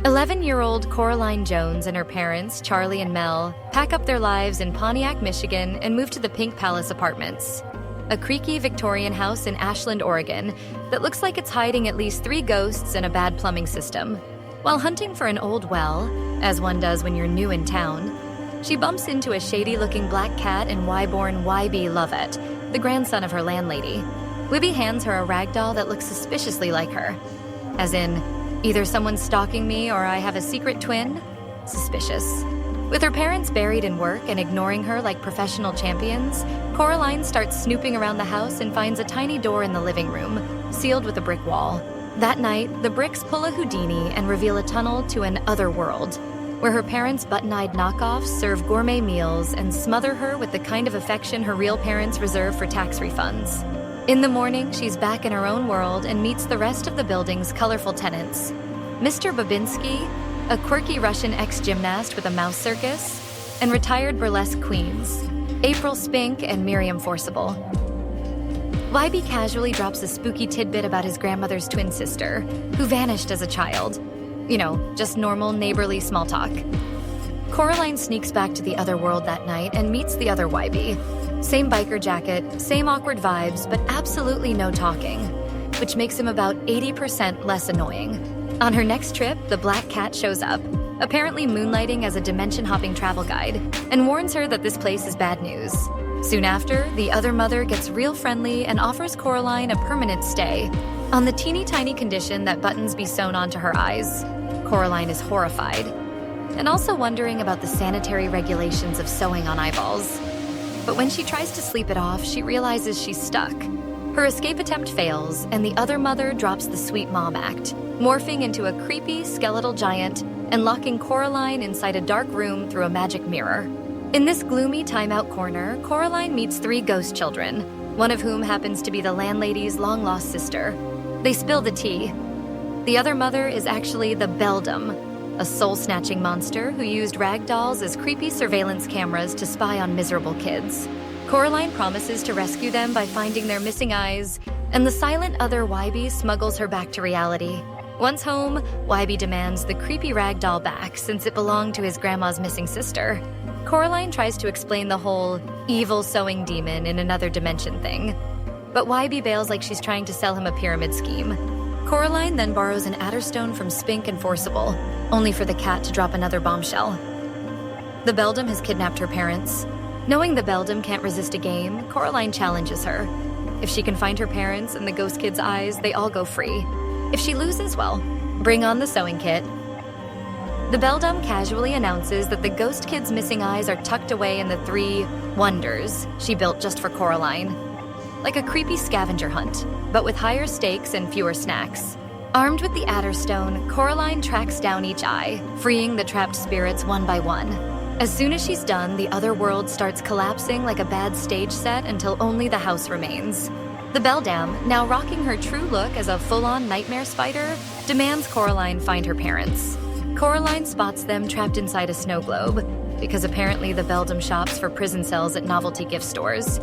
11-year-old Coraline Jones and her parents, Charlie and Mel, pack up their lives in Pontiac, Michigan and move to the Pink Palace Apartments, a creaky Victorian house in Ashland, Oregon that looks like it's hiding at least 3 ghosts and a bad plumbing system. While hunting for an old well, as one does when you're new in town, she bumps into a shady-looking black cat and Y-born YB Lovett, the grandson of her landlady. Wibby hands her a rag doll that looks suspiciously like her. As in, either someone's stalking me or I have a secret twin? Suspicious. With her parents buried in work and ignoring her like professional champions, Coraline starts snooping around the house and finds a tiny door in the living room, sealed with a brick wall. That night, the bricks pull a Houdini and reveal a tunnel to an other world, where her parents' button-eyed knockoffs serve gourmet meals and smother her with the kind of affection her real parents reserve for tax refunds. In the morning, she's back in her own world and meets the rest of the building's colorful tenants. Mr. Babinski, a quirky Russian ex-gymnast with a mouse circus, and retired burlesque queens, April Spink and Miriam Forcible. YB casually drops a spooky tidbit about his grandmother's twin sister, who vanished as a child. You know, just normal neighborly small talk. Coraline sneaks back to the other world that night and meets the other YB. Same biker jacket, same awkward vibes, but absolutely no talking, which makes him about 80% less annoying. On her next trip, the black cat shows up, apparently moonlighting as a dimension-hopping travel guide, and warns her that this place is bad news. Soon after, the other mother gets real friendly and offers Coraline a permanent stay, on the teeny-tiny condition that buttons be sewn onto her eyes. Coraline is horrified, and also wondering about the sanitary regulations of sewing on eyeballs. But when she tries to sleep it off, she realizes she's stuck. Her escape attempt fails, and the other mother drops the sweet mom act, morphing into a creepy skeletal giant and locking Coraline inside a dark room through a magic mirror. In this gloomy timeout corner, Coraline meets 3 ghost children, one of whom happens to be the landlady's long-lost sister. They spill the tea. The other mother is actually the Beldam, a soul-snatching monster who used rag dolls as creepy surveillance cameras to spy on miserable kids. Coraline promises to rescue them by finding their missing eyes, and the silent other YB smuggles her back to reality. Once home, YB demands the creepy rag doll back since it belonged to his grandma's missing sister. Coraline tries to explain the whole evil sewing demon in another dimension thing, but YB bails like she's trying to sell him a pyramid scheme. Coraline then borrows an adderstone from Spink and Forcible, only for the cat to drop another bombshell. The Beldam has kidnapped her parents. Knowing the Beldam can't resist a game, Coraline challenges her. If she can find her parents and the ghost kid's eyes, they all go free. If she loses, well, bring on the sewing kit. The Beldam casually announces that the ghost kid's missing eyes are tucked away in the 3 wonders she built just for Coraline. Like a creepy scavenger hunt, but with higher stakes and fewer snacks. Armed with the adderstone, Coraline tracks down each eye, freeing the trapped spirits one by one. As soon as she's done, the other world starts collapsing like a bad stage set until only the house remains. The Beldam, now rocking her true look as a full-on nightmare spider, demands Coraline find her parents. Coraline spots them trapped inside a snow globe, because apparently the Beldam shops for prison cells at novelty gift stores,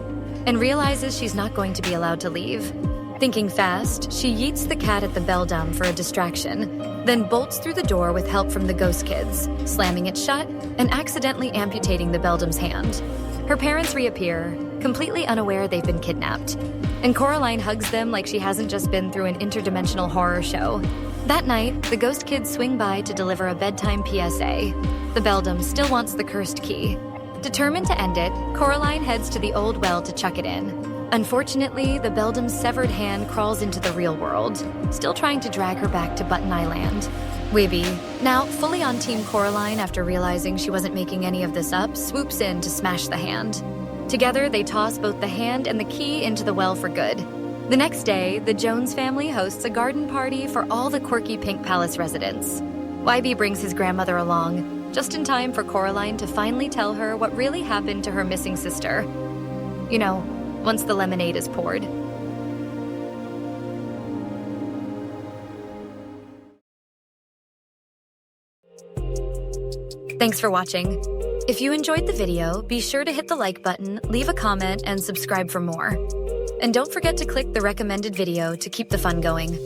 and realizes she's not going to be allowed to leave. Thinking fast, she yeets the cat at the Beldam for a distraction, then bolts through the door with help from the ghost kids, slamming it shut and accidentally amputating the Beldam's hand. Her parents reappear, completely unaware they've been kidnapped, and Coraline hugs them like she hasn't just been through an interdimensional horror show. That night, the ghost kids swing by to deliver a bedtime PSA. The Beldam still wants the cursed key. Determined to end it, Coraline heads to the old well to chuck it in. Unfortunately, the Beldam's severed hand crawls into the real world, still trying to drag her back to Button Eye Land. Wibby, now fully on Team Coraline after realizing she wasn't making any of this up, swoops in to smash the hand. Together, they toss both the hand and the key into the well for good. The next day, the Jones family hosts a garden party for all the quirky Pink Palace residents. YB brings his grandmother along, just in time for Coraline to finally tell her what really happened to her missing sister. You know, once the lemonade is poured. Thanks for watching. If you enjoyed the video, be sure to hit the like button, leave a comment, and subscribe for more. And don't forget to click the recommended video to keep the fun going.